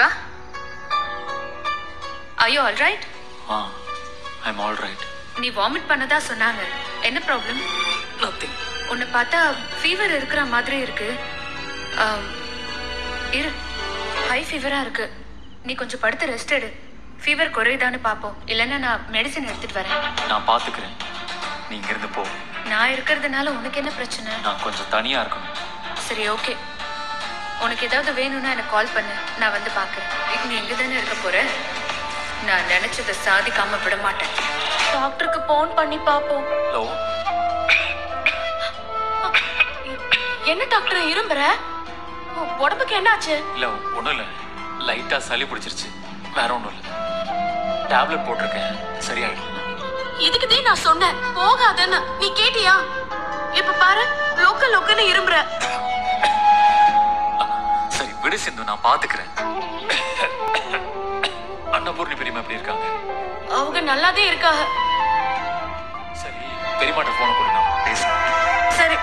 Siva, are you all right? I'm all right. நீ vomit பண்ணதா சொன்னாங்க. என்ன ப்ராப்ளம்? Nothing. உன்னை பார்த்தா ஃபீவர் இருக்கிற மாதிரி இருக்கு. இரு, ஹை ஃபீவரா இருக்கு. நீ கொஞ்சம் படுத்து ரெஸ்ட் எடு. ஃபீவர் குறையுதான்னு பார்ப்போம். இல்லைன்னா நான் மெடிசன் எடுத்துட்டு வரேன். நான் பார்த்துக்கிறேன். நீ இங்கிருந்து போ. நான் இருக்கிறதுனால உனக்கு என்ன பிரச்சனை? நான் கொஞ்சம் தனியா இருக்கணும். சரி, ஓகே. உனக்கு ஏதாவது வேணும்னா எனக்கு கால் பண்ணு, நான் வந்து பார்க்குறேன். நீ எங்கே தானே இருக்க போற? நான் நினைச்சதை சாதிக்காம விட மாட்டேன். டாக்டருக்கு போன் பண்ணி பார்ப்போம். ஹலோ. என்ன டாக்டர் இரும்புற? உடம்புக்கு என்னாச்சு? இல்ல ஒன்றும் இல்லை, லைட்டா சளி பிடிச்சிருச்சு, வேற ஒன்றும் இல்லை. டேப்லெட் போட்டிருக்கேன், சரியாயிடும். இதுக்குதே நான் சொன்னேன் போகாதன்னு. நீ கேட்டியா? இப்ப பாரு, லோக்கல்னு இரும்புற. சரி விடு சிந்து, நான் பாத்துக்கிறேன். அன்னபூர்ணி பெரியம்மா எப்படி இருக்காங்க? அவங்க நல்லாதே இருக்காங்க. சரி, பெரியம்மாட்ட போன கொடு, நான் பேசுறேன். சரி.